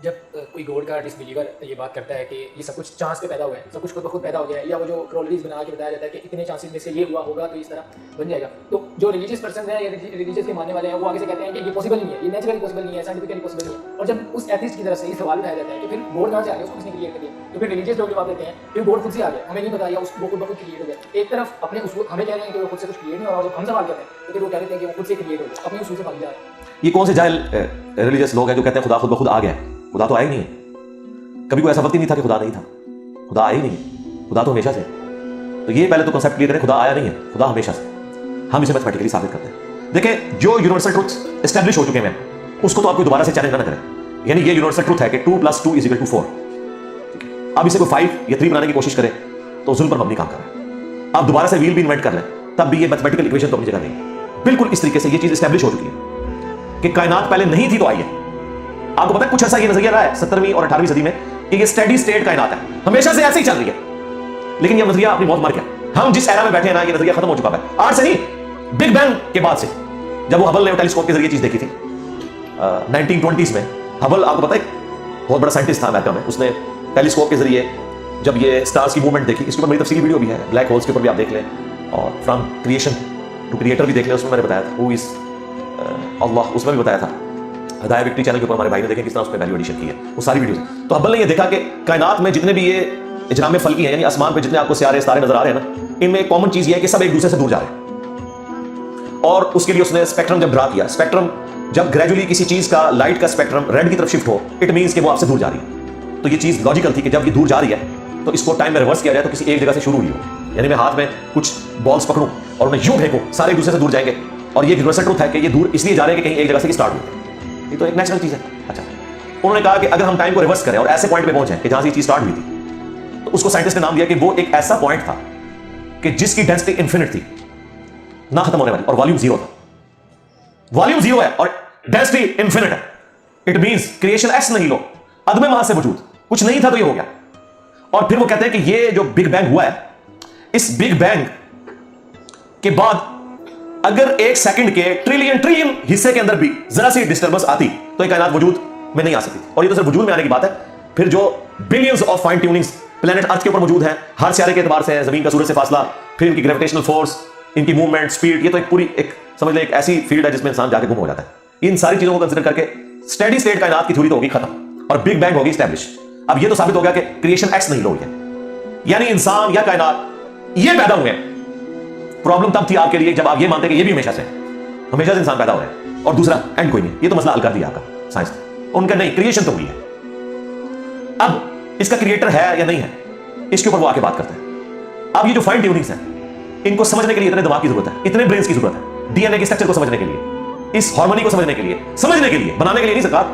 जब कोई गॉड का डिसबिलीवर ये बात करता है कि ये सब कुछ चांस पे पैदा हुआ है, सब कुछ खुद ब खुद पैदा हो गया है, या वो जो क्रोलरीज बना के बताया जाता है कि इतने चांसेस में से ये हुआ होगा तो इस तरह बन जाएगा, तो जो रिलीजियस पर्सन है या रिलीजियस के मानने वाले हैं वो आगे से कहते हैं कि ये पॉसिबल नहीं है, ये नेचुरली पॉसिबल नहीं है, साइंटिफिकली पॉसिबल नहीं है। और जब उस एथिस्ट की तरफ से ये सवाल उठाया जाता है कि फिर गॉड कहाँ से आ गया, उसको किसने क्रिएट कर दिया, तो फिर रिलीजियस लोग जवाब देते हैं फिर गॉड खुद से आ गया, हमें नहीं पता, या उसको खुद ब खुद क्रिएट हो गया। एक तरफ अपने उसूल हमें कह रहे हैं कि वो खुद से कुछ क्रिएट नहीं हो रहा, जब हम सवाल करते हैं तो फिर वो कह देते हैं कि वो खुद से क्रिएट हो गया, अपने उसूल से भाग जा रहा है। ये कौन से जाहिल रिलीजियस लोग हैं जो कहते हैं खुदा खुद ब खुद आ गया है? खुदा तो आया ही नहीं है। कभी कोई ऐसा वक्त ही नहीं था कि खुदा नहीं था। खुदा आया ही नहीं, खुदा तो हमेशा से। तो ये पहले तो कांसेप्ट क्लियर करें, खुदा आया नहीं है, खुदा हमेशा से। हम इसे मैथमेटिकली साबित करते हैं। देखिए, जो यूनिवर्सल ट्रुथ एस्टैब्लिश हो चुके हैं उसको तो आप कोई दोबारा से चैलेंज ना करें। यानी ये यूनिवर्सल ट्रुथ है कि 2 + 2 = 4। अब इसे कोई 5 या 3 बनाने की कोशिश करें तो जुल्म पर मबनी काम करें। आप दोबारा से व्हील भी इन्वेंट कर लें तब भी ये मैथमेटिकल इक्वेशन तो अपनी जगह नहीं। बिल्कुल इस तरीके से ये चीज एस्टैब्लिश हो चुकी है कि कायनात पहले नहीं थी तो आई है। आपको पता है कुछ ऐसा ये नजरिया रहा है 17वीं और 18वीं सदी में कि ये स्टेडी स्टेट कायनात है, हमेशा से ऐसे ही चल रही है। लेकिन ये नजरिया अपनी मौत मर गया। हम जिस एरा में बैठे हैं ना, ये नजरिया खत्म हो चुका है। आज से नहीं, बिग बैंग के बाद से, जब वो हबल ने टेलीस्कोप के जरिए चीज देखी थी 1920s में। हबल आपको पता है बहुत बड़ा साइंटिस्ट था अमेरिका में, उसने टेलीस्कोप के जरिए जब ये स्टार्स की मूवमेंट देखी, इसके ऊपर मेरी तफसीली वीडियो भी है, ब्लैक होल्स के ऊपर भी आप देख लें, और फ्रॉम क्रिएशन टू क्रिएटर भी देख लें, उसमें मैंने बताया था हु इज अल्लाह, उसमें भी बताया था। हदाया विक्ट्री चैनल के ऊपर हमारे भाई ने देखे किस तरह उसमें वैल्यू एडिशन की है, वो सारी वीडियोस। तो हब्बल ने ये देखा कि कायनात में जितने भी ये इजराम फल्की हैं, यानी आसमान पे जितने आपको सितारे नजर आ रहे हैं ना, इनमें एक कॉमन चीज ये है कि सब एक दूसरे से दूर जा रहे हैं। और उसके लिए उसने स्पेक्ट्रम जब ड्रा किया, स्पेक्ट्रम जब ग्रेजुअली किसी चीज का, लाइट का स्पेक्ट्रम रेड की तरफ शिफ्ट हो, इट मींस कि वो आपसे दूर जा रही है। तो ये चीज लॉजिकल थी कि जब ये दूर जा रही है तो इसको टाइम में रिवर्स किया जाए तो किसी एक जगह से शुरू हुई हो। यानी मैं हाथ में कुछ बॉल्स पकड़ूं और उन्हें यूं फेंकूं, सारे एक दूसरे से दूर जाएंगे। और ये यूनिवर्सल ट्रुथ है कि ये दूर इसलिए जा रहे हैं कि कहीं एक जगह से स्टार्ट हुई। ये तो एक नेचुरल चीज है। अच्छा, उन्होंने कहा कि अगर हम टाइम को रिवर्स करें और ऐसे पॉइंट पे पहुंचे कि जहां से ये चीज स्टार्ट हुई थी, तो उसको साइंटिस्ट ने नाम दिया कि वो एक ऐसा पॉइंट था कि जिसकी डेंसिटी इन्फिनिट थी, ना खत्म होने वाली, और वॉल्यूम 0 था। वॉल्यूम 0 है और डेंसिटी इन्फिनिट है। इट मींस क्रिएशन एक्स नहीं लो, अदमे वहां से वजूद, कुछ नहीं था तो ये हो गया। और फिर वो कहते हैं कि ये जो बिग बैंग हुआ है, इस बिग बैंग के बाद अगर 1 सेकंड के ट्रिलियन हिस्से के अंदर भी जरा सी डिस्टर्बेंस आती तो ये कायनात वजूद में नहीं आ सकती। और ये तो सिर्फ वजूद में आने की बात है। फिर जो billions of fine tunings planet Earth के ऊपर मौजूद है, हर सितारे के एतबार से, जमीन का सूरज से फासला, फिर इनकी ग्रेविटेशनल फोर्स, इनकी मूवमेंट, स्पीड, ये तो एक पूरी एक समझ ले एक ऐसी फील्ड है जिसमें इंसान जाके गुम हो जाता है। इन सारी चीजों को कंसिडर करके स्टेडी स्टेट कायनात की थ्योरी तो होगी खत्म और बिग बैंग होगी स्टैब्लिश। अब ये तो साबित हो गया कि क्रिएशन एक्स नहीं हुई है, यानी इंसान या कायनात ये पैदा हुए हैं। प्रॉब्लम तब थी आपके लिए जब आप ये मानते कि ये भी हमेशा से इंसान पैदा हो रहे हैं और दूसरा एंड कोई नहीं। ये तो मसला हल कर दिया आपका साइंस ने, उनका नहीं, क्रिएशन तो हुई है। अब इसका क्रिएटर है या नहीं है, इसके ऊपर वो आके बात करते हैं। अब ये जो फाइन ट्यूनिंग्स हैं, इनको समझने के लिए इतने दिमाग की जरूरत है, इतने ब्रेन्स की जरूरत है, डीएनए के स्ट्रक्चर को समझने के लिए, इस हार्मनी को समझने के लिए, बनाने के लिए नहीं सरकार,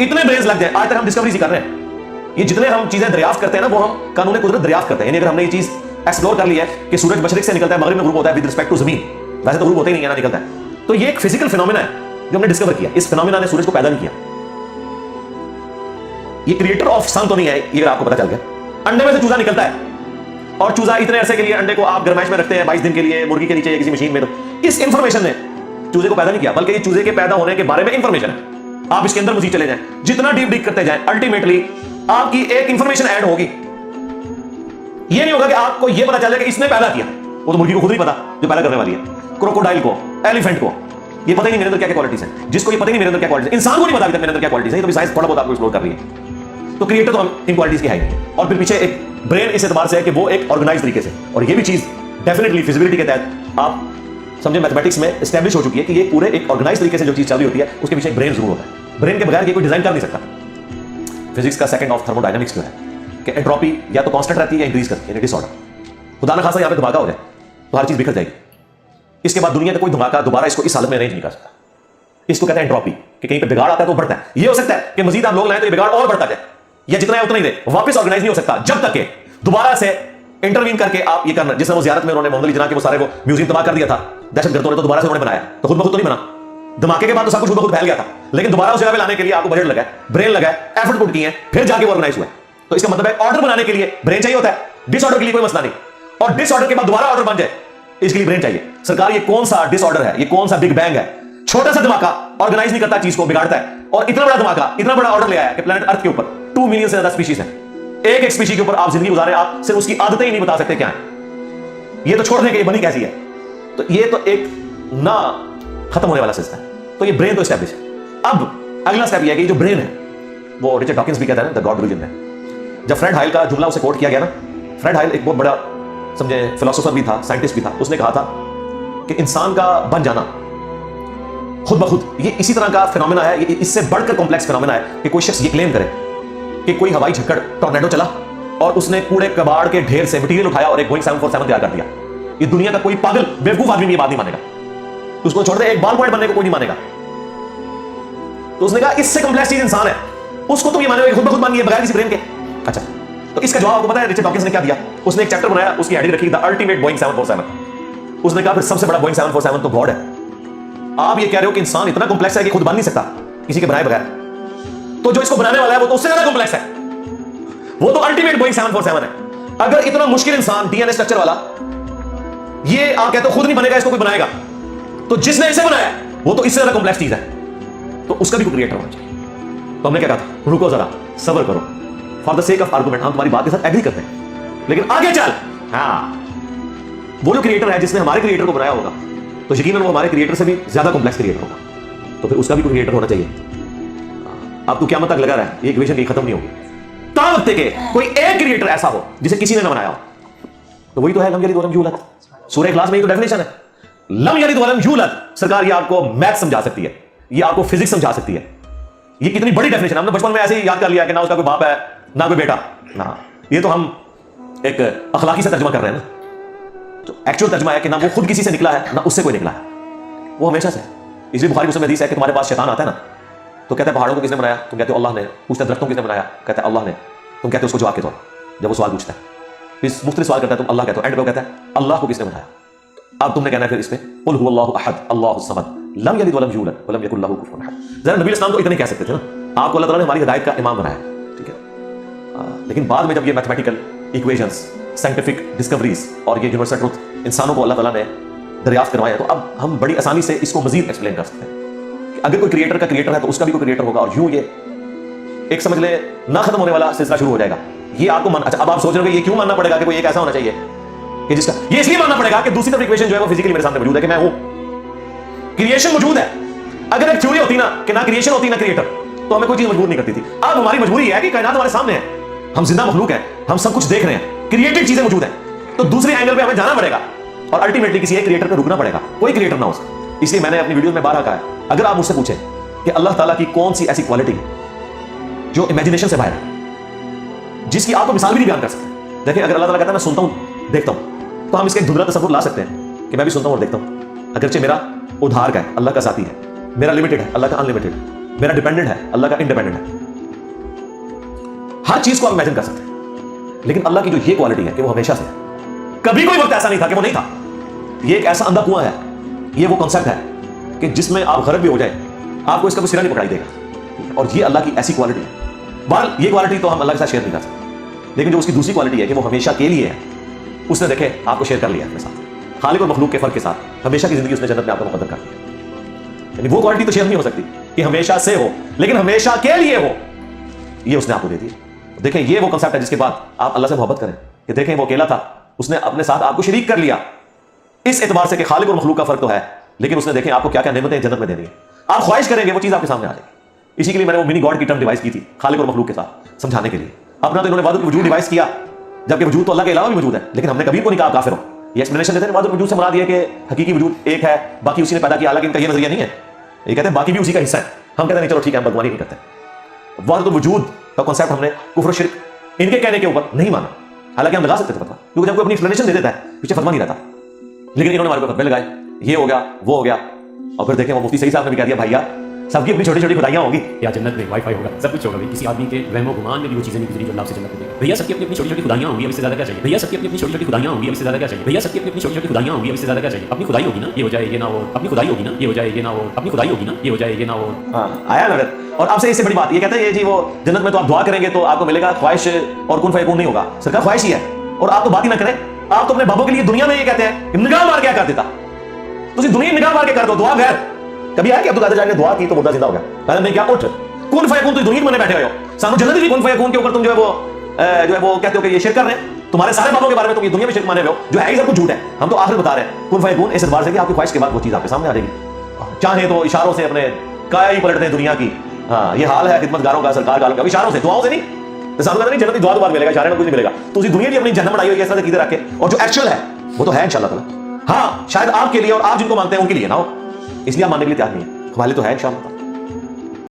इतने ब्रेन्स लग जाए। आज तक हम डिस्कवरीज ही कर रहे हैं। ये जितने हम चीजें दरियाफ्त करते हैं ना, वो हम कानून कुदरत दरियाफ्त करते हैं। यानी अगर हमने ये चीज एक्सप्लोर कर लिया है कि सूरज मशरिक से निकलता है, मगरिब में ग्रुप होता है विद रिस्पेक्ट टू जमीन, वैसे तो ग्रुप होता ही नहीं है ना, निकलता है। तो ये एक फिजिकल फिनोमेना है जो हमने डिस्कवर किया। इस फिनोमेना ने सूरज को पैदा नहीं किया। ये क्रिएटर ऑफ सन तो नहीं है, ये आपको पता चल गया। अंडे में से चूजा निकलता है और चूजा इतने अरसे के लिए अंडे को आप गरमाइश में रखते हैं 22 दिन के लिए मुर्गी के नीचे या किसी मशीन में। तो इस इंफॉर्मेशन ने चूजे को पैदा नहीं किया, बल्कि ये चूजे के पैदा होने के बारे में इंफॉर्मेशन है। आप इसके अंदर मजीद चले जाएं, जितना डीप डिग करते जाएं, अल्टीमेटली आपकी एक इंफॉर्मेशन ऐड होगी। ये नहीं होगा कि आपको ये पता चले कि इसने पैदा किया, वो तो मुर्गी को खुद नहीं पता जो पैदा करने वाली है, क्रोकोडाइल को, एलिफेंट को ये पता ही नहीं मेरे अंदर क्या क्या क्वालिटीज हैं, जिसको ये पता ही नहीं मेरे अंदर क्या क्वालिटीज, इंसान को नहीं पता अभी तक मेरे अंदर क्या क्वालिटीज है। तो भी साइंस थोड़ा बहुत आपको एक्सप्लोर कर रही है। तो क्रिएटर तो हम इन क्वालिटीज की है ही। और फिर पीछे एक ब्रेन इस एतबार से है कि वो एक ऑर्गेनाइज तरीके से, और ये भी चीज डेफिनेटली फिजिबिलिटी के तहत आप समझे मैथमेटिक्स में एस्टैब्लिश हो चुकी है कि ये पूरे एक ऑर्गेनाइज तरीके से जो चीज चल रही होती है उसके पीछे एक ब्रेन जरूर होता है। ब्रेन के बगैर ये कोई डिजाइन कर नहीं सकता। फिजिक्स का सेकंड ऑफ थर्मोडायनामिक्स जो है कि एंट्रोपी या तो कांस्टेंट रहती है या इंक्रीज करती है, यानी डिसऑर्डर। खुदा ना खासा यहाँ पे धमाका हो जाए तो हर चीज बिखर जाएगी। इसके बाद दुनिया का कोई धमाका दोबारा इसको इस हालत में अरेंज नहीं कर सकता। इसको कहते हैं एंट्रोपी, कि कहीं पे बिगाड़ आता है तो बढ़ता है। ये हो सकता है कि मजीद आप लोग लाएं तो ये बिगाड़ और बढ़ता जाए, या जितना है उतना ही दे, वापस ऑर्गेनाइज नहीं हो सकता जब तक कि दोबारा से इंटरवीन करके आप ये करना। जिस वो जियारत में उन्होंने मोहम्मद अली जिन्ना के वो सारे वो म्यूजियम तबाह कर दिया था दहशतगर्दों ने, तो दोबारा से उन्होंने बनाया, तो खुद ब खुद तो नहीं बना। धमाके के बाद तो सब कुछ खुद ब खुद फैल गया था, लेकिन दोबारा उस जगह पे लाने के लिए आपको बजट लगा, ब्रेन लगा, एफर्ट पुट किए, फिर जाके वो ऑर्गेनाइज हुआ। तो इसका मतलब है ऑर्डर बनाने के लिए ब्रेन चाहिए होता है, डिसऑर्डर के लिए कोई मसला नहीं। और डिसऑर्डर के बाद दोबारा ऑर्डर बन जाए इसके लिए ब्रेन चाहिए। सरकार ये कौन सा डिसऑर्डर है, ये कौन सा बिग बैंग है? छोटा सा धमाका ऑर्गेनाइज नहीं करता चीज को, बिगाड़ता है। और इतना बड़ा धमाका, इतना बड़ा ऑर्डर ले आया कि प्लेनेट अर्थ के ऊपर 2 मिलियन से ज्यादा स्पीशीज है। एक एक स्पीशीज के ऊपर आप जिंदगी गुजारे, आप सिर्फ उसकी आदतें ही नहीं बता सकते क्या है। ये तो छोड़ दें कि ये बनी कैसी है। तो ये तो एक ना खत्म होने वाला सिस्टम है। तो ये ब्रेन तो एस्टैब्लिश है। अब अगला स्टेप ये है कि जो ब्रेन है, वो रिचर्ड डॉकिंस भी कहता है ना द गॉड रिलीजन में। जब फ्रेड हाइल का जुमला उसे कोट किया गया ना, फ्रेड हाइल एक बहुत बड़ा समझे फिलोसोफर भी था, साइंटिस्ट भी था। उसने कहा था कि इंसान का बन जाना खुद ब खुद ये इसी तरह का फिनोमेना है, ये इससे बढ़कर कॉम्प्लेक्स फिनोमेना है कि कोई शख्स ये क्लेम करे कि कोई हवाई झक्कड़ टॉर्नेडो चला और उसने कूड़े कबाड़ के ढेर से मटीरियल उठाया और एक बोइंग 747 तैयार कर दिया। ये दुनिया का कोई पागल बेवकूफ आदमी भी ये बात नहीं मानेगा। तो उसको छोड़ दे, एक बाल पॉइंट बनने को कोई नहीं मानेगा। तो उसने कहा इससे कॉम्प्लेक्स चीज इंसान है, उसको तुम ये मानोगे खुद ब खुद मानिए बगैर किसी ब्रेन के। अच्छा, तो इसका जवाब आपको पता है रिचर्ड डॉकिंस ने क्या दिया? उसने एक चैप्टर बनाया, उसकी हेडिंग रखी द अल्टीमेट बोइंग 747। उसने कहा फिर सबसे बड़ा बोइंग 747 तो गॉड है। आप ये कह रहे हो कि इंसान इतना कॉम्प्लेक्स है कि खुद बन नहीं सकता किसी के बनाए बगैर, तो जो इसको बनाने वाला है वो तो उससे ज्यादा कॉम्प्लेक्स है, वो तो अल्टीमेट बोइंग 747 है। अगर इतना मुश्किल इंसान डीएनए स्ट्रक्चर वाला, ये आप कहते हो खुद नहीं बनेगा, इसको कोई बनाएगा, तो जिसने इसे बनाया वो तो इससे ज्यादा कॉम्प्लेक्स चीज है, तो उसका भी कोई क्रिएटर होना चाहिए। तो हमने क्या कहा था, रुको जरा, सब्र करो, for the sake of argument हम तुम्हारी बात के साथ एग्री करते हैं, लेकिन आगे चल। हाँ, वो जो क्रिएटर है जिसने हमारे क्रिएटर को बनाया होगा, तो यकीनन वो हमारे क्रिएटर से भी ज्यादा कॉम्प्लेक्स क्रिएटर होगा, तो फिर उसका भी कोई क्रिएटर होना चाहिए। अब तो क़यामत तक लगा रहा है, ये इक्वेशन कहीं खत्म नहीं होगी तब तक के कोई एक क्रिएटर ऐसा हो जिसे किसी ने ना बनाया हो। तो वही तो है लम यलिद वलम यूलद। सूरह इखलास में ये तो डेफिनेशन है, लम यलिद वलम यूलद। सरकार ये आपको मैथ समझा सकती है, ये आपको फिजिक्स समझा सकती है। ये कितनी बड़ी डेफिनेशन, हमने बचपन में ऐसे ही याद कर लिया कि ना उसका कोई बाप है ना कोई बेटा ना। ये तो हम एक अखलाकी से तर्जुमा कर रहे हैं ना, तो एक्चुअल तर्जुमा है कि ना वो खुद किसी से निकला है ना उससे कोई निकला है, वो हमेशा से। इसलिए बुखारी मुस्लिम में हदीस है कि तुम्हारे पास शैतान आता है ना, तो कहते हैं पहाड़ों को किसने बनाया, तुम कहते हो अल्लाह ने। पूछते हैं दरख्तों को किसने बनाया, कहते हैं अल्लाह ने। तुम कहते हो उसको जवाब के तौर जब वो सवाल पूछता है, फिर मुख्तलिफ सवाल करता है, तुम अल्लाह कहते हो, एंड पे कहता है अल्लाह को किसने बनाया। अब तुमने कहना है फिर इस पे कुल हुवल्लाहु अहद अल्लाहुस समद लम यलिद वलम यूलद वलम यकुल लहू कुफुवन अहद। जरा नबी इस्लाम तो इतने कह सकते थे ना, आपको अल्लाह ताला ने हमारी हिदायत का इमाम बनाया, ठीक है। लेकिन बाद में जब ये मैथमेटिकल इक्वेशंस, साइंटिफिक डिस्कवरीज और ये यूनिवर्सल ट्रुथ इंसानों को अल्लाह ताला ने दरियाफ्त करवाया, तो अब हम बड़ी आसानी से इसको मजीद एक्सप्लेन कर सकते हैं कि अगर कोई क्रिएटर का क्रिएटर है तो उसका भी कोई क्रिएटर होगा, और यूं ये एक समझ ले ना खत्म होने वाला सिलसिला शुरू हो जाएगा। ये आपको मान, अच्छा अब आप सोच रहे हो कि ये क्यों मानना पड़ेगा कि कोई एक ऐसा होना चाहिए कि जिसका, ये इसलिए मानना पड़ेगा कि दूसरी तरफ इक्वेशन जो है वो फिजिकली मेरे सामने मौजूद है कि मैं हूं, क्रिएशन मौजूद है। अगर एक थ्योरी होती ना कि ना क्रिएशन होती ना क्रिएटर, तो हमें कोई चीज मजबूर नहीं करती थी। अब हमारी मजबूरी है कि कायनात हमारे सामने है, हम जिंदा मखलूक हैं, हम सब कुछ देख रहे हैं, क्रिएटेड चीजें मौजूद हैं, तो दूसरे एंगल पे हमें जाना पड़ेगा और अल्टीमेटली किसी एक क्रिएटर पे रुकना पड़ेगा, कोई क्रिएटर ना हो सके। इसलिए मैंने अपनी वीडियो में बारहा कहा है, अगर आप मुझसे पूछें कि अल्लाह ताला की कौन सी ऐसी क्वालिटी जो इमेजिनेशन से बाहर है, जिसकी आपको मिसाल भी नहीं बयान कर सकते। देखिए, अगर अल्लाह ताला कहता है मैं सुनता हूं देखता हूं, तो हम इसका एक धुंधला तसव्वुर ला सकते हैं कि मैं भी सुनता हूं और देखता हूं। अगरचे मेरा उधार का है, अल्लाह का साथी है, मेरा लिमिटेड है, अल्लाह का अनलिमिटेड, मेरा डिपेंडेंट है, अल्लाह का इंडिपेंडेंट है। हर चीज को आप इमेजिन कर सकते हैं, लेकिन अल्लाह की जो ये क्वालिटी है कि वो हमेशा से है, कभी कोई वक्त ऐसा नहीं था कि वो नहीं था। ये एक ऐसा अंधा कुआं है, ये वो कॉन्सेप्ट है कि जिसमें आप गरक भी हो जाए आपको इसका कोई सिरा नहीं पकड़ाई देगा, और ये अल्लाह की ऐसी क्वालिटी है। बहरहाल ये क्वालिटी तो हम अल्लाह के साथ शेयर नहीं कर सकते, लेकिन जो उसकी दूसरी क्वालिटी है कि वो हमेशा के लिए है, उसने देखे आपको शेयर कर लिया अपने साथ, खालिक और मखलूक के फर्क के साथ हमेशा की जिंदगी उसने जन्नत में आपको मुकद्दर कर दिया। यानी वो क्वालिटी तो शेयर नहीं हो सकती कि हमेशा से हो, लेकिन हमेशा के लिए हो, ये उसने आपको दे दी। देखें, ये वो कॉन्सेप्ट है जिसके बाद आप अल्लाह से मोहब्बत करें कि देखें वो अकेला था, उसने अपने साथ आपको शरीक कर लिया, इस एतबार से कि खालिक और मखलूक का फर्क तो है, लेकिन उसने देखें आपको क्या क्या नेमतें जन्नत में देनी है। आप ख्वाहिश करेंगे वो चीज आपके सामने आ जाएगी। इसी के लिए मैंने वो मिनी गॉड की टर्म डिवाइस की थी खालिक और मखलूक के साथ समझाने के लिए। अपना तो इन्होंने वादुल वजूद डिवाइस किया, जबकि वजूद तो अल्लाह के अलावा भी मौजूद है, लेकिन हमने कभी को नहीं कहा काफिर हो। ये एक्सप्लेनेशन देते हैं वादुल वजूद से मुराद ये कि हकीकी वजूद एक है, बाकी उसी ने पैदा किया, हालांकि इनका ये नजरिया नहीं है। ये कहते हैं बाकी भी उसी का हिस्सा है, हम कहते हैं नहीं चलो ठीक है हम बदमानी नहीं करते। वादुल वजूद का कॉन्सेप्ट हमने कुफ्र शिर्क इनके कहने के ऊपर नहीं माना, हालांकि हम लगा सकते थे फतवा, क्योंकि जब कोई अपनी एक्सप्लेनेशन दे देता है पीछे फतवा नहीं रहता, लेकिन इन्होंने हमारे को फतवे लगाए, ये हो गया वो हो गया, और फिर देखें वो मुफ्ती सही साहब ने भी कह दिया भैया सबकी अपनी छोटी छोटी खुदाइयां होगी, या जन्नत में वाईफाई होगा, सब कुछ होगा। किसी आदमी के वहमो गुमान में भी वो चीजें नहीं गुजरी जो अल्लाह से जन्नत में देगा। भैया सबकी अपनी छोटी छोटी खुदाइयां होंगी, अब इससे ज्यादा क्या चाहिए। भैया सबकी अपनी छोटी छोटी खुदाइयां होंगी, अब इससे ज्यादा क्या चाहिए। भैया सबकी अपनी छोटी छोटी खुदाइयां होंगी, अब इससे ज्यादा क्या चाहिए। अपनी खुदाई होगी ना ये हो जाए ये ना हो, अपनी खुदाई होगी ना ये हो जाए ये ना हो, अपनी खुदाई होगी ना ये हो जाए ये ना हो। आया नजर। और आपसे इससे बड़ी बात ये कहते हैं ये जी वो जन्नत में तो आप दुआ करेंगे तो आपको मिलेगा, ख्वाहिश और कुन फयकून नहीं होगा। सरकार ख्वाहिश ही है, और आप तो बात ही ना करें, आप तो अपने बाबों के लिए दुनिया में ये कहते हैं निगाह मार क्या कर देता, तुम दुनिया निगाह मार के कर दो, दुआ गैर कभी आया कि अब्दुल कादिर जानी ने दुआ की तो मुर्दा जिंदा हो गया? कहना नहीं, क्या उठ कुन फयकून, तुम दुनिया में बैठे हुए हो, सानू जन्नत दी कुन फयकून के ऊपर तुम जो है वो कहते हो कि ये शिरक कर रहे हैं। तुम्हारे सारे बाबों के बारे में तुम ये दुनिया में शिरक माने हुए हो, जो है ही सब कुछ झूठ है। हम तो आखिर बता रहे हैं कुन फयकून इस एतबार से कि आपकी ख्वाहिश के बाद वो चीज आपके सामने आ जाएगी। चाहे तो इशारों से अपने काया ही पलटते हैं दुनिया की। हाँ, ये हाल है खिदमतगारों का, सरकार का, इशारों से, दुआओं से नहीं। तो सानू कहते नहीं जन्नत की दुआ दोबारा मिलेगा, इशारे में कुछ नहीं मिलेगा। तो उसी दुनिया की अपनी जन्नत बनाई हुई है इस तरह से कीधे रख के, और जो एक्चुअल है वो तो है इंशाल्लाह ताला। हाँ, शायद आपके लिए और आप जिनको मानते हैं उनके लिए ना हो, इसलिए आप मानने के लिए तैयार नहीं है, हमारे लिए तो है इंशाल्लाह।